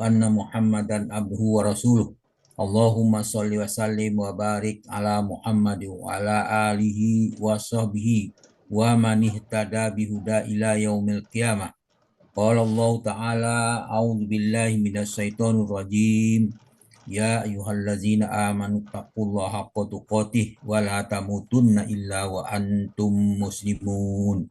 anna Muhammadan abduhu wa rasuluh. Allahumma sholli wa sallim wa barik ala Muhammad wa ala alihi wa sahbihi wa man ihtada bihuda ila yaumil qiyamah. Qala Allah Ta'ala, a'udzu billahi minasy syaithanir rajim. Ya ayyuhallazina amanu taqullaha haqqa tuqatih wa la tamutunna illa wa antum muslimun.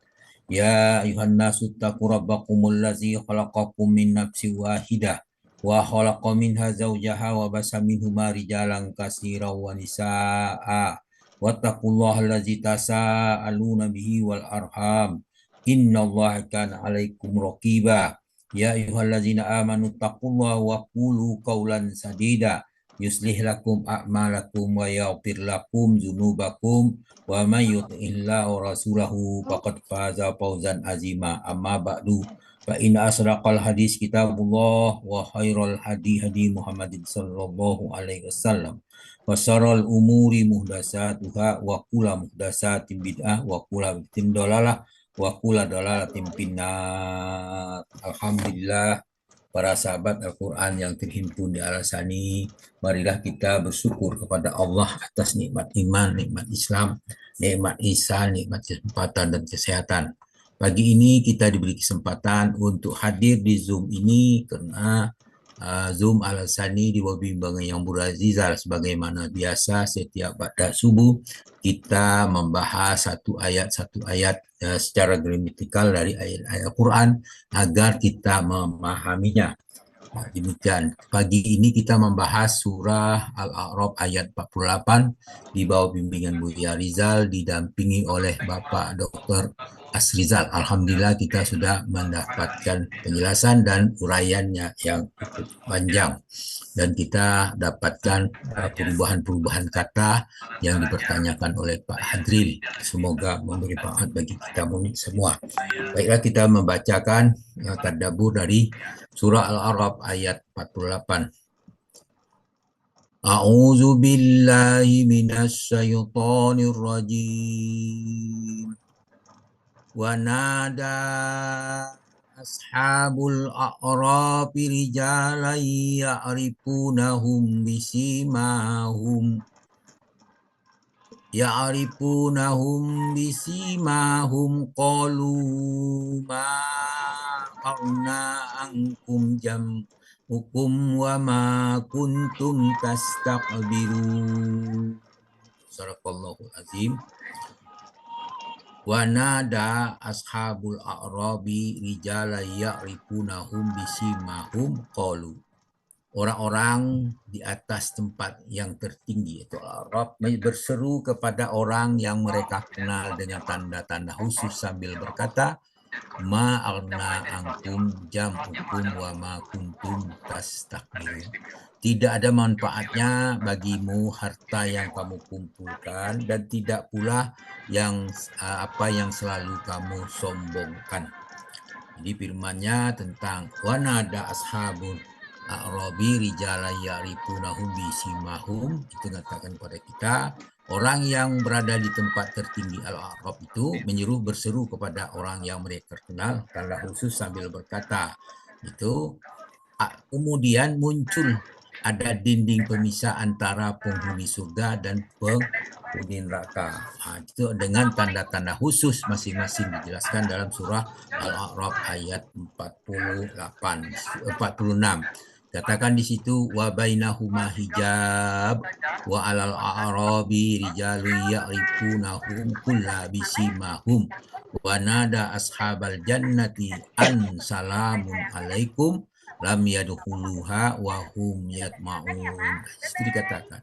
Ya ayuhan nasu taqu rabbakumul ladzi khalaqakum min nafsin wahidah wa khalaqa minha zawjaha wa basa minhuma rijalan katsiran wa nisaa'a wattaqullaha allazi tasaaluna bihi wal arham innallaha kana 'alaikum raqiba. Ya ayyuhallazina amanu taqullaha wa qulu qawlan sadida yuslih lakum a'malakum wa yaghfir lakum dzunubakum wa may yuti'illah wa rasulahu faqad faza fawzan azima. Amma ba'du, fa in asraqal hadis kitabullah wa khairal hadi hadi Muhammadin sallallahu alaihi wasallam wa syarrul umuri muhdatsatuha wa kullu muhdatsatin bid'ah wa kullu bid'atin dalalah wa kullu dalalatin finnar. Alhamdulillah, para sahabat Al-Quran yang terhimpun di Al-Asani, marilah kita bersyukur kepada Allah atas nikmat iman, nikmat Islam, nikmat ihsan, nikmat kesempatan dan kesehatan. Pagi ini kita diberi kesempatan untuk hadir di Zoom ini karena Zoom Al-Asani di bawah bimbingan yang Burazizal. Sebagaimana biasa setiap pada subuh kita membahas satu ayat secara gramatikal dari ayat-ayat Al-Quran agar kita memahaminya. Nah, demikian. Pagi ini kita membahas surah Al-A'raf ayat 48 di bawah bimbingan Buya Rizal didampingi oleh Bapak Dr. Asrizal. Alhamdulillah kita sudah mendapatkan penjelasan dan uraiannya yang cukup panjang. Dan kita dapatkan perubahan-perubahan kata yang dipertanyakan oleh Pak Hadril. Semoga memberi manfaat bagi kita semua. Baiklah, kita membacakan tadabbur dari surah Al-A'raf ayat 48. A'udzu billahi minasy syaithanir rajim. Wa nada ashabul a'rafi rijalan ya'rifunahum bisimahum qalu ma aghna ankum jam'ukum wa ma kuntum tastakbirun. Sadaqallahul azim. Wa nada ashabul a'rabi rijalan ya'rifunahum bisimahum qalu. Orang-orang di atas tempat yang tertinggi itu Arab berseru kepada orang yang mereka kenal dengan tanda-tanda khusus sambil berkata, ma aghna ankum jam'ukum wa ma kuntum tastakbirun. Tidak ada manfaatnya bagimu harta yang kamu kumpulkan dan tidak pula apa yang selalu kamu sombongkan. Jadi firman-Nya tentang wanada ashabul a'rabi rijalan ya'rifunahum bisimahum, itu mengatakan kepada kita orang yang berada di tempat tertinggi Al-A'raf itu menyeru berseru kepada orang yang mereka kenal tanda khusus sambil berkata itu. Kemudian muncul ada dinding pemisah antara penghuni surga dan penghuni neraka. Itu dengan tanda-tanda khusus masing-masing dijelaskan dalam surah Al-A'raf ayat 46. Katakan di situ wa bainahuma hijab wa alal a'rabi rijalun ya'rifunahum kulla bisimahum wa nada ashabal jannati an salamun alaikum lam yadkhuluha wa hum yatma'un. Itu dikatakan.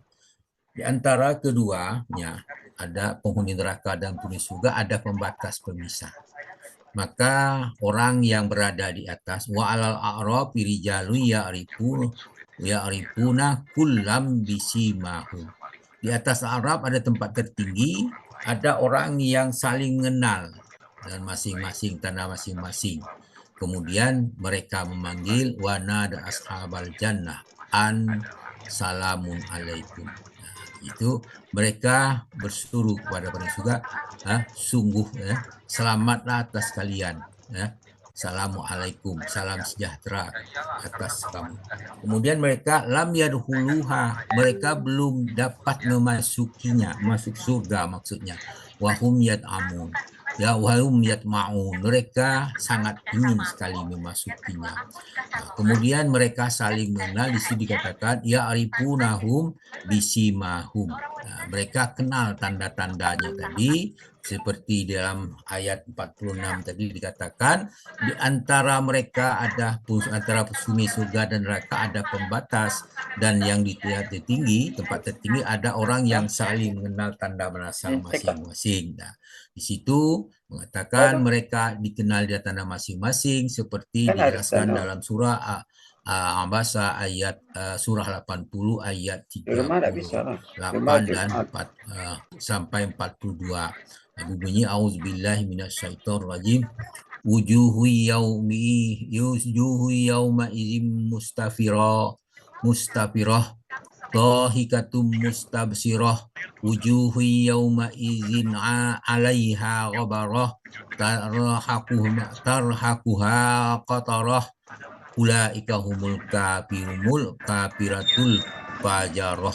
Di antara keduanya ada penghuni neraka dan penghuni surga, ada pembatas pemisah. Maka orang yang berada di atas wa alal a'raf rijalun ya'rifuna kullam bisimahum. Di atas Arab ada tempat tertinggi, ada orang yang saling mengenal dan masing-masing tanda masing-masing. Kemudian mereka memanggil wa nada ashabal jannah an salamun alaikum. Itu mereka berseru kepada para surga, sungguh selamatlah atas kalian, Assalamualaikum, salam sejahtera atas kamu. Kemudian mereka lam yadkhuluha, mereka belum dapat memasukinya, masuk surga maksudnya. Wahum yat'amun. Ya, wahum yatma'un. Mereka sangat ingin sekali memasukinya. Nah, kemudian mereka saling mengenal, di sini dikatakan ya arifunahum bisimahum. Nah, mereka kenal tanda-tandanya tadi, seperti dalam ayat 46 tadi dikatakan di antara mereka ada antara sungai surga dan neraka ada pembatas, dan yang di tertinggi, tempat tertinggi ada orang yang saling mengenal tanda menasal masing-masing. Nah, di situ mengatakan mereka dikenal di tanda masing-masing seperti dijelaskan dalam surah Abasa ayat surah 80 ayat 38 dan 4 sampai 42. Bunyi auzubillahi minasyaitonirrajim. Wujuhu yauma idzim mustafirah dhahikatum mustabsirah wujuhu yauma idzin 'alaiha ghabarah tarhaquha qatarah ulaika humul kafiratul fajarah.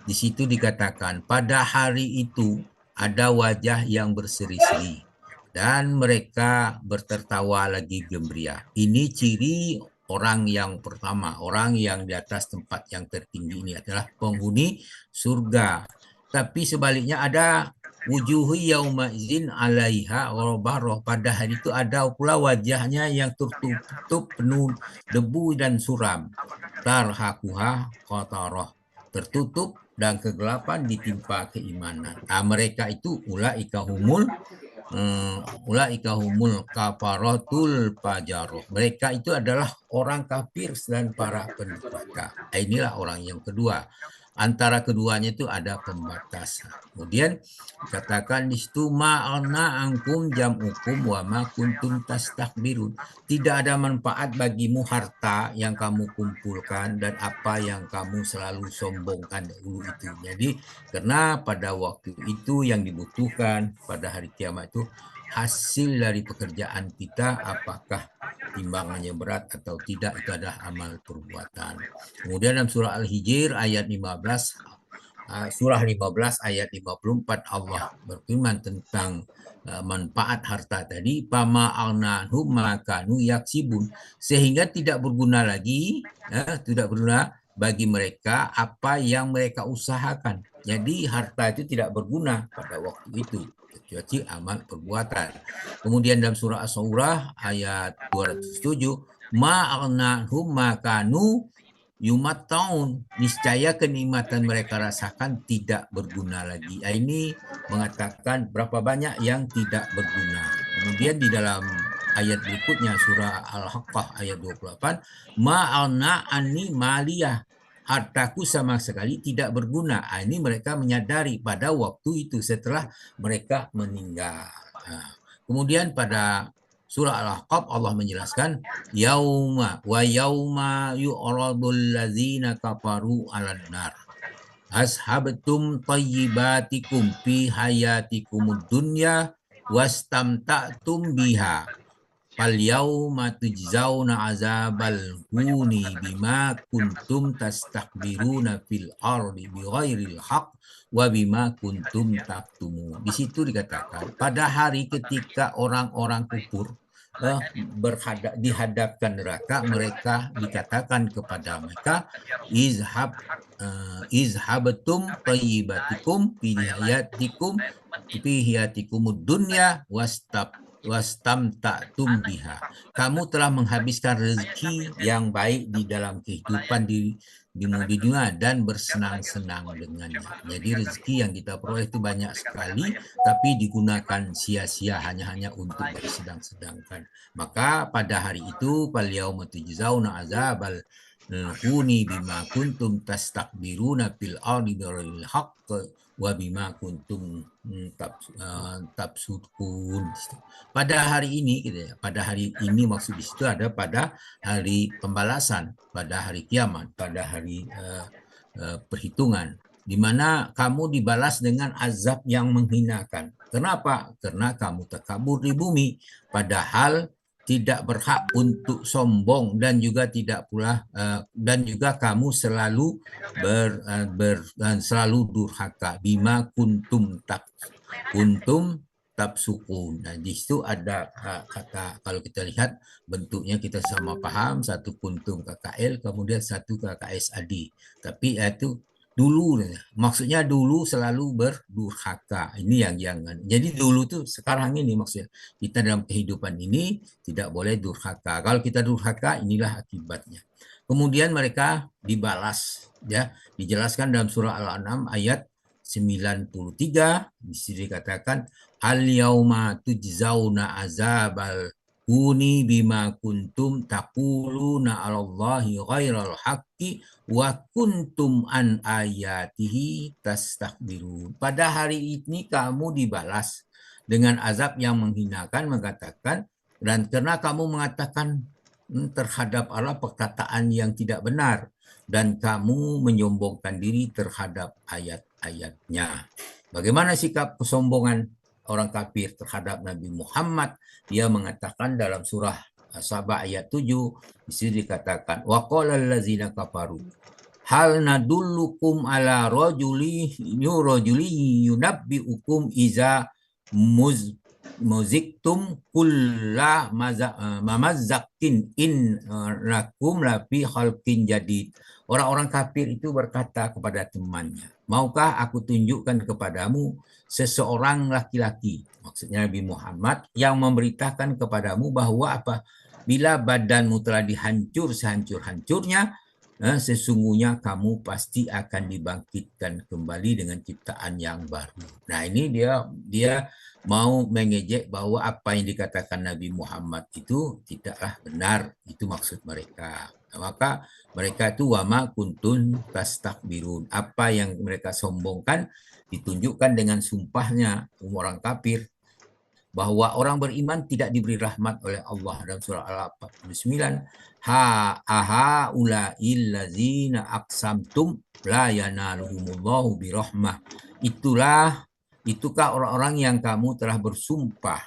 Di situ dikatakan pada hari itu ada wajah yang berseri-seri dan mereka bertertawa lagi gembira. Ini ciri orang yang pertama, orang yang di atas tempat yang tertinggi ini adalah penghuni surga. Tapi sebaliknya ada wujuhu yauma izin 'alaiha ghabarah. Pada hari itu ada pula wajahnya yang tertutup penuh debu dan suram. Tarhaquha qatarah. Tertutup dan kegelapan ditimpa keimanan. Mereka itu ulaika humul kafaratul fajaroh. Mereka itu adalah orang kafir dan para pendurhaka. Inilah orang yang kedua. Antara keduanya itu ada pembatas. Kemudian dikatakan di situ ma'ana angkum jam'ukum wa ma kuntum tastakbirun. Tidak ada manfaat bagimu harta yang kamu kumpulkan dan apa yang kamu selalu sombongkan dahulu itu. Jadi karena pada waktu itu yang dibutuhkan pada hari kiamat itu hasil dari pekerjaan kita, apakah timbangannya berat atau tidak, itu adalah amal perbuatan. Kemudian dalam surah Al-Hijr ayat 15, surah 15 ayat 54 Allah berfirman tentang manfaat harta tadi, pama alnahum makanu yaksibun, sehingga tidak berguna lagi, tidak berguna bagi mereka apa yang mereka usahakan. Jadi harta itu tidak berguna pada waktu itu kecuali amal perbuatan. Kemudian dalam surah As-Surah ayat 207, ma'alnahum makanu yumat tahun, niscaya kenikmatan mereka rasakan tidak berguna lagi. Ini mengatakan berapa banyak yang tidak berguna. Kemudian di dalam ayat berikutnya surah Al-Haqqah ayat 28, ma'alna anni maliyah, hartaku sama sekali tidak berguna. Ini mereka menyadari pada waktu itu setelah mereka meninggal. Kemudian pada surah Al-Ahqaf Allah menjelaskan yauma wa yauma yu'radul ladzina kafaru 'alan nar ashabtum tayyibatikum fi hayatikumud dunya wastamta'tum biha fal yauma tujzauna azabal huni bima kuntum tastakbiruna fil ardi bighairil haqq wa bima kuntum taktumun. Di situ dikatakan pada hari ketika orang-orang kufur dihadapkan neraka, mereka dikatakan kepada mereka izhabtum tayyibatikum fi hayatikumud dunya wastamta'tum biha. Kamu telah menghabiskan rezeki yang baik di dalam kehidupan di dunia dan bersenang-senang dengannya. Jadi rezeki yang kita peroleh itu banyak sekali, tapi digunakan sia-sia hanya untuk bersedang-sedangkan. Maka pada hari itu fal yauma tujzauna azabal huni bima kuntum tastakbiruna fil ardi bighairil haqq wa bima kuntum tabsukun. Pada hari ini gitu ya, pada hari ini maksud di situ ada pada hari pembalasan, pada hari kiamat, pada hari perhitungan, di mana kamu dibalas dengan azab yang menghinakan. Kenapa? Karena kamu takabur di bumi, padahal tidak berhak untuk sombong dan juga tidak pula dan juga kamu selalu selalu durhaka bima kuntum tabsukun. Nah, di situ ada kata, kalau kita lihat bentuknya kita sama paham, satu kuntum KKL kemudian satu KKS adi, tapi itu dulu, maksudnya dulu selalu berdurhaka. Ini yang jangan. Jadi dulu tuh sekarang ini maksudnya kita dalam kehidupan ini tidak boleh durhaka. Kalau kita durhaka, inilah akibatnya. Kemudian mereka dibalas, ya, dijelaskan dalam surah Al-An'am ayat 93. Di sini dikatakan al yauma tujzauna azabal Kuni bima kuntum taquluna 'alallahi ghairal haqqi wa kuntum an ayatihi tastakbirun. Pada hari ini kamu dibalas dengan azab yang menghinakan, mengatakan, dan karena kamu mengatakan terhadap Allah perkataan yang tidak benar dan kamu menyombongkan diri terhadap ayat-ayatnya. Bagaimana sikap kesombongan orang kafir terhadap Nabi Muhammad? Dia mengatakan dalam surah Sabah ayat 7, di sini dikatakan wa qala allazina kafaru hal nadullukum ala rajuli yunabbiukum iza muziktum kulla mamazzakin in lakum lafi khalqin jadid. Orang-orang kafir itu berkata kepada temannya, maukah aku tunjukkan kepadamu seseorang laki-laki, maksudnya Nabi Muhammad, yang memberitakan kepadamu bahwa apa? Bila badanmu telah dihancur sehancur-hancurnya, sesungguhnya kamu pasti akan dibangkitkan kembali dengan ciptaan yang baru. Nah, ini dia mau mengejek bahwa apa yang dikatakan Nabi Muhammad itu tidaklah benar, itu maksud mereka. Maka mereka itu wama kuntun tastakbirun. Apa yang mereka sombongkan ditunjukkan dengan sumpahnya orang kafir bahwa orang beriman tidak diberi rahmat oleh Allah dalam surah Al-49. Ha ula illazina aqsamtum la yanaluhumullahu birahmah. Itukah orang-orang yang kamu telah bersumpah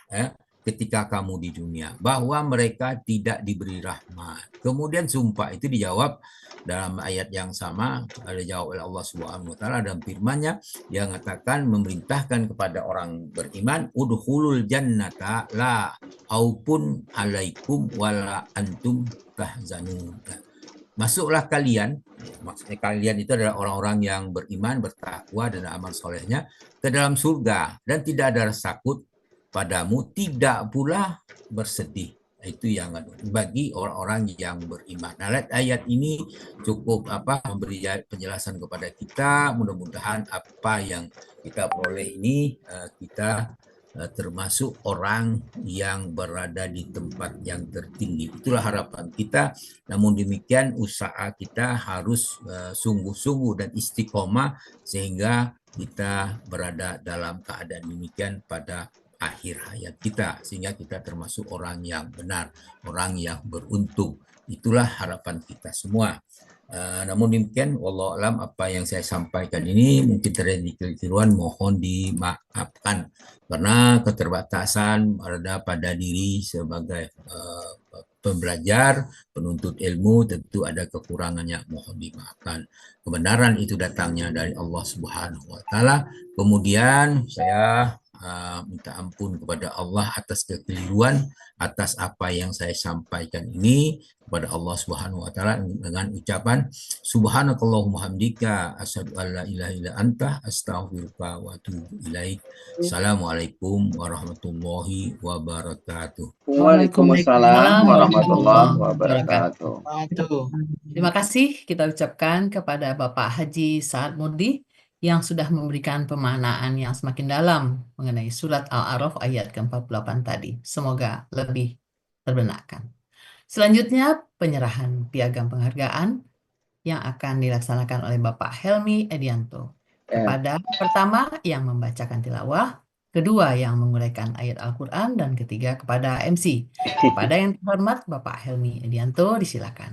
ketika kamu di dunia bahwa mereka tidak diberi rahmat. Kemudian sumpah itu dijawab dalam ayat yang sama, ada jawab oleh Allah Subhanahu wa taala dalam firman-Nya, dia mengatakan memerintahkan kepada orang beriman udhulul jannata la aupun alaikum wala antum tahzanun. Masuklah kalian, maksudnya kalian itu adalah orang-orang yang beriman, bertakwa dan amal solehnya, ke dalam surga dan tidak ada rasa takut padamu, tidak pula bersedih. Itu yang bagi orang-orang yang beriman. Nah, ayat ini cukup memberi penjelasan kepada kita. Mudah-mudahan apa yang kita peroleh ini kita termasuk orang yang berada di tempat yang tertinggi. Itulah harapan kita. Namun demikian usaha kita harus sungguh-sungguh dan istiqomah sehingga kita berada dalam keadaan demikian pada akhir hayat kita, sehingga kita termasuk orang yang benar, orang yang beruntung. Itulah harapan kita semua. Namun demikian, wallahu alam, apa yang saya sampaikan ini mungkin terjadi kekeliruan, mohon dimaafkan karena keterbatasan ada pada diri sebagai pembelajar, penuntut ilmu, tentu ada kekurangannya, mohon dimaafkan. Kebenaran itu datangnya dari Allah Subhanahu wa taala. Kemudian saya minta ampun kepada Allah atas kekeliruan, atas apa yang saya sampaikan ini kepada Allah Subhanahu wa taala dengan ucapan subhanakallahumma hamdika asyhadu an la ilaha illa anta astaghfiruka wa atubu ilaik. Assalamualaikum warahmatullahi wabarakatuh. Waalaikumsalam warahmatullahi wabarakatuh. Terima kasih kita ucapkan kepada Bapak Haji Sa'ad Murdi yang sudah memberikan pemaknaan yang semakin dalam mengenai surat Al-A'raf ayat ke-48 tadi. Semoga lebih terbenarkan. Selanjutnya, penyerahan piagam penghargaan yang akan dilaksanakan oleh Bapak Helmi Edianto. Kepada pertama yang membacakan tilawah, kedua yang menguraikan ayat Al-Quran, dan ketiga kepada MC. Kepada yang terhormat Bapak Helmi Edianto, disilakan.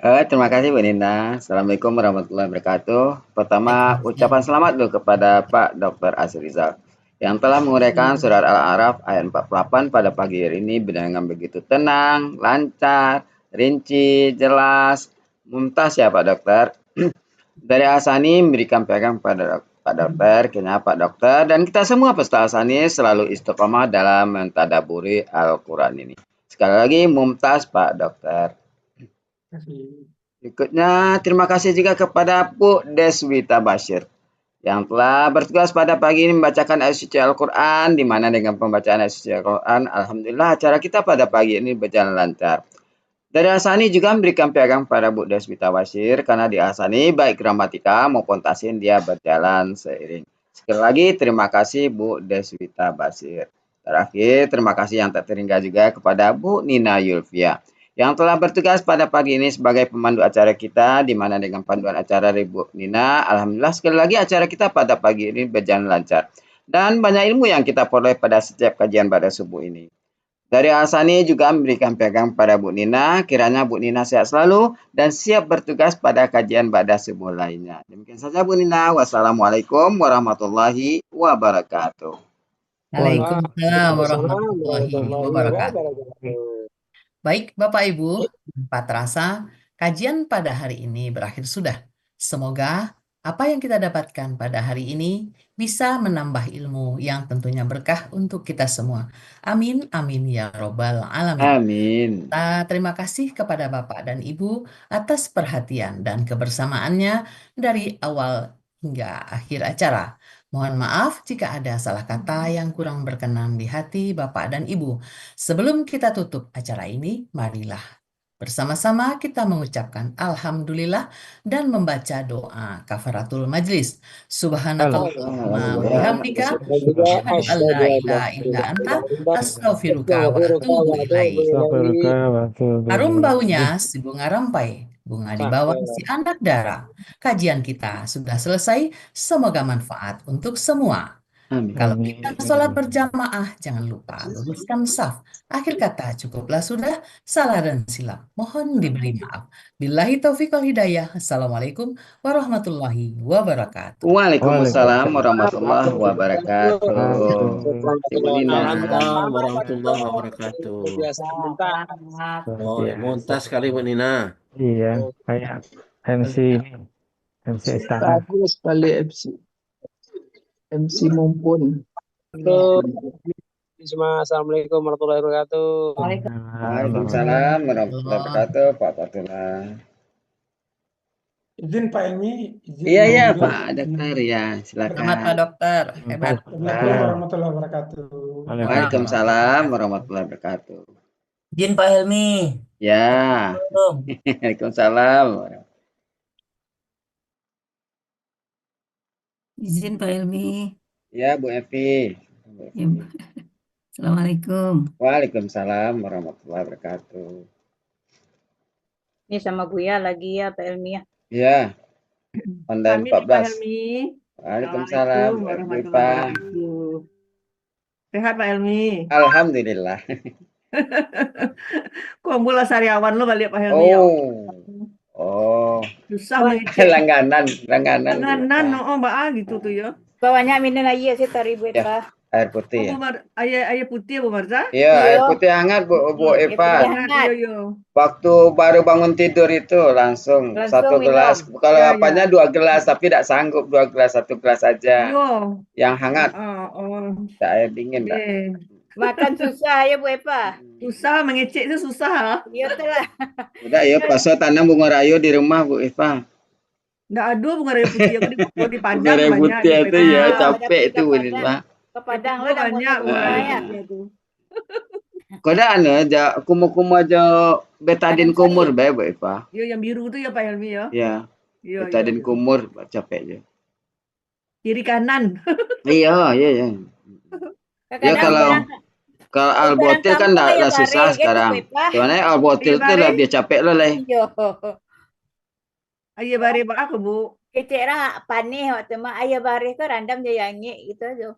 Terima kasih Bu Nina. Assalamualaikum warahmatullahi wabarakatuh. Pertama, ucapan selamat dulu kepada Pak Dr. Azrizal yang telah menguraikan surat Al-A'raf ayat 48 pada pagi hari ini dengan begitu tenang, lancar, rinci, jelas, mumtaz ya Pak Dokter. Dari Asani memberikan pegang pada Pak Dokter, kini Pak Dokter, dan kita semua peserta Asani selalu istiqomah dalam mentadaburi Al-Quran ini. Sekali lagi, mumtaz Pak Dokter. Berikutnya, terima kasih juga kepada Bu Deswita Bashir yang telah bertugas pada pagi ini membacakan ayat suci Al-Quran, di mana dengan pembacaan ayat suci Al-Quran, Alhamdulillah acara kita pada pagi ini berjalan lancar. Dari Asani juga memberikan piagam pada Bu Deswita Bashir, karena di Asani baik gramatika maupun tasin dia berjalan seiring. Sekali lagi terima kasih Bu Deswita Bashir. Terakhir, terima kasih yang tak terhingga juga kepada Bu Nina Yulfia yang telah bertugas pada pagi ini sebagai pemandu acara kita, di mana dengan panduan acara Bu Nina, alhamdulillah sekali lagi acara kita pada pagi ini berjalan lancar. Dan banyak ilmu yang kita peroleh pada setiap kajian pada subuh ini. Dari Asani juga memberikan pegang pada Bu Nina, kiranya Bu Nina sehat selalu dan siap bertugas pada kajian pada subuh lainnya. Demikian saja Bu Nina. Wassalamualaikum warahmatullahi wabarakatuh. Waalaikumsalam warahmatullahi wabarakatuh. Baik, Bapak Ibu, tanpa terasa kajian pada hari ini berakhir sudah. Semoga apa yang kita dapatkan pada hari ini bisa menambah ilmu yang tentunya berkah untuk kita semua. Amin, amin ya robbal alamin. Amin. Terima kasih kepada Bapak dan Ibu atas perhatian dan kebersamaannya dari awal hingga akhir acara. Mohon maaf jika ada salah kata yang kurang berkenan di hati Bapak dan Ibu. Sebelum kita tutup acara ini, marilah bersama-sama kita mengucapkan Alhamdulillah dan membaca doa kafaratul majlis. Subhanakallahumma wa bihamdika asyhadu an la ilaha illa anta astaghfiruka wa atubu ilaik. Harum baunya si bunga rampai, bunga di bawah si anak dara. Kajian kita sudah selesai, semoga manfaat untuk semua. Amin. Kalau kita sholat berjamaah, jangan lupa luruskan saf. Akhir kata, cukuplah sudah, salah dan silap. Mohon diberi maaf. Billahi taufiq wal hidayah. Assalamualaikum warahmatullahi wabarakatuh. Waalaikumsalam warahmatullahi wabarakatuh. Ibu Nina. Waalaikumsalam warahmatullahi wabarakatuh. Oh, montas sekali Bu Nina. Iya, kayak MC ini, MC istana. Bagus sekali MC mumpun. Assalamualaikum warahmatullahi wabarakatuh. Waalaikumsalam warahmatullahi wabarakatuh, Pak Fatullah. Izin Pak Ilmi. Iya Pak Dokter ya, silakan. Selamat Pak Dokter, hebat. Assalamualaikum warahmatullahi wabarakatuh. Waalaikumsalam warahmatullahi wabarakatuh. Izin Pak Helmi. Ya. Waalaikumsalam. Izin Pak Helmi. Ya Bu Evi. Assalamualaikum. Waalaikumsalam warahmatullahi wabarakatuh. Ini sama Buya lagi ya Pak Helmi ya. Ya. Online 14. Pak Helmi. Waalaikumsalam warahmatullahi Pak. wabarakatuh. Sehat Pak Helmi. Alhamdulillah. Kok mula sariawan lo balik Pak Helmi ya? Oh. Susah mengecek. Langganan. Langganan, Mbak gitu tuh ya. Bawanya minum aja sih tari Bu Eva. Air putih ya. Air putih Bu Marza? Iya, air putih hangat Bu Eva. Yo. Waktu baru bangun tidur itu langsung 1 gelas. minum. Kalau Ya, apanya 2 gelas, tapi tidak sanggup 2 gelas, 1 gelas aja. Yo. Yang hangat. Tidak air dingin. Makan susah ya Bu Eva. Susah mengecek itu susah. Iya telah. Udah ya, pasal tanam bunga rayu di rumah Bu Eva. Nggak ada bunga rayu putih yang di Padang Bunga rayu banyak. putih itu ya capek itu Bu Eva. Ke Padang lo udah banyak bunga rayu ya. putih itu. Koda aja kumur-kumur aja betadin kumur bae Bu Eva. Yo yang biru itu ya Pak Helmi ya. Ya. Yo, Betadin kumur capek aja. kiri kanan. Iya. Ya kalau albotil kan udah susah sekarang. Soalnya albotil itu udah dia capek loh leh. Ayah bare Pak aku Bu. Kecek ra panih waktu mah ayah bare ke randam je yangi gitu aja.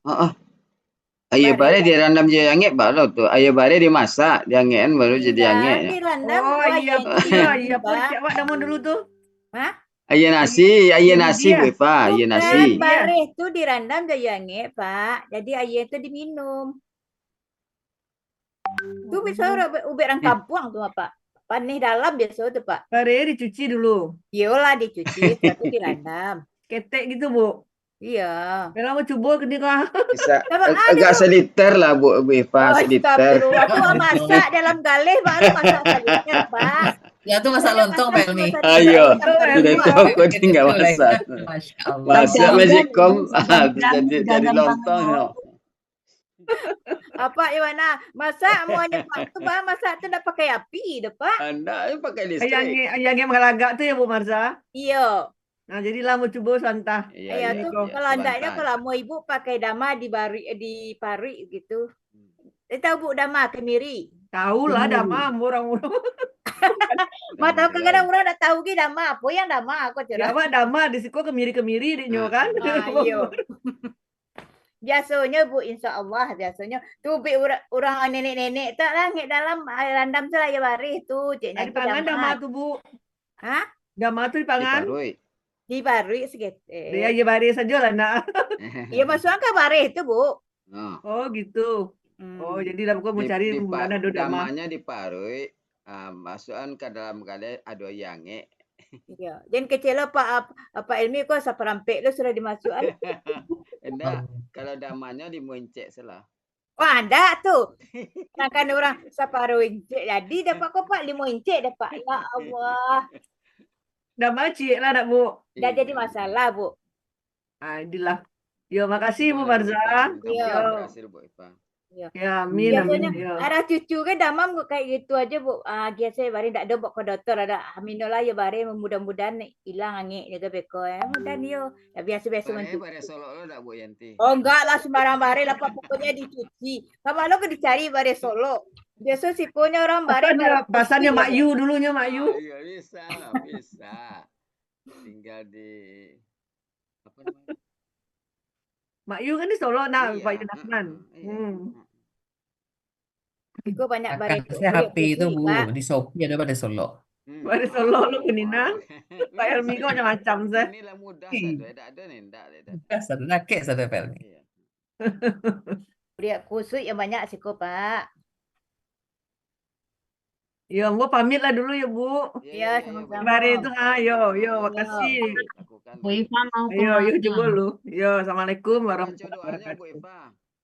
Ayah bare direndam je yangi baru tuh. Ayah bare dimasak, diangein baru jadi yangi. Dirandam. Oh iya pun cewek dah mau dulu tuh. Hah? Ayah nasi dia. Bu Eva, ayah Bukan nasi. bareh tu dirandam jayange, Pak. Jadi air tu diminum. Tu bisa ubek orang kampung tu, Pak. Panih dalam biasa tu, Pak. Barenya dicuci dulu. Iyalah dicuci, setelah itu dirandam. Ketek gitu, Bu. Iya. Kalau mau coba ke dia. Bisa Memang ada agak tu. seliter lah Bu Eva, seliter. Astagfirullah. Tu masak dalam galih baru masak seliter, Pak. Ya tuh masak Saya lontong, masak Pak Helmi. cuma satu Ayo, kali sampai tidak dua. tahu kok Gitu tinggal lah ya. masak. Masya Allah. Masak magicom, jadi Jangan lontong. No. Apa Iwana? Masak semuanya Pak tu Pak, masak tu dah pakai api dah, Pak. Anda pakai listrik. Yang mengelagak tuh ya Bu Marza. Iya. Nah, jadilah mau coba santah. Ya, tu kalau andaknya kalau mau ibu pakai dama di pari gitu. Tahu Bu dama kemiri? Tahu lah dama orang-orang. Ma tahu kadang orang tak tahu ke dama apa yang dama aku cerah. Dama di situ kemiri-kemiri di kan. Iya. Biasanya Bu, insya Allah biasanya tu orang nenek-nenek tak langit dalam air rendam tu lah ya baris tu. Di pangan dama tu Bu. Hah? Dama tu di pangan. Di baris gitu. Dia ya baris saja lah nak. Iya masukkan ke baris tu Bu. Oh gitu. Oh jadi dah mau cari mana ada dama. Damanya diparui, masukkan ke dalam galai ada yange. Iya. Dan kecil Pak Ilmi kok saperampek lu sudah dimasukkan. Enggak, kalau damanya dimuncek salah. Wah, ada tuh. Kan orang separuh incik. Jadi dapat kok Pak 5 incik dapat. Ya Allah. Dah macik lah nak Bu. Dah jadi masalah Bu. Inilah. Yo makasih Bu Marza. Yo. Berhasil Bu Eva. Ya, amin amin. Ada cucu kan damam kayak gitu aja Bu. Biasa bari ndak ada ke dokter ada aminullah ya bari mudah-mudahan hilang angin jaga beko ya. Mudah yo. Ya biasa-biasa mencuci. Bare solo lo ndak Bu Yanti. Oh enggak lah sembarang bari lah pokoknya dicuci. Kamu lo ke dicari bare solo. Biasa sih punya orang bari. Pasannya Mak Yu dulunya Mak Yu. Iya bisa. Tinggal di apa namanya? Mak Yu kan di Solo nah Pak Yunan. Itu banyak barang. Saya HP itu Bu, di Shopee ada pada Solo. Pada Solo lu Nina. Pak Helmi kok macam-macam saya. Inilah mudah saja, ada nih ndak. Satu nakek satu Pak Helmi. Dia khusus yang banyak sih kok Pak. Ya, gua pamit lah dulu ya Bu. Iya, sama-sama. Mari itu yo, makasih. Bu Iva mau Yo, coba lu. Yo, assalamualaikum warahmatullahi wabarakatuh.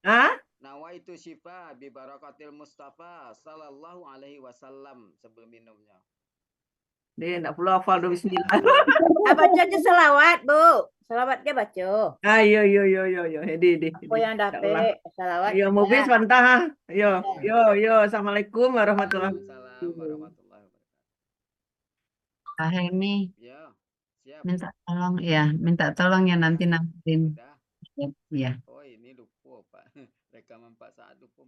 Hah? Nawaitu syifa bi barakatil Mustafa sallallahu alaihi wasallam sebelum minumnya. Dia enggak perlu hafal 29. Baca aja selawat, Bu. Selawatnya baca. Yo. Di. Apa yang dapat selawat. Yo, mau bis bantah. Yo. Assalamualaikum warahmatullahi wabarakatuh. Pak Helmi. Ya. Siap. Minta tolong ya nanti nambahin. Ya. Oh, ini lupa Pak. Rekaman Pak Saad lupa.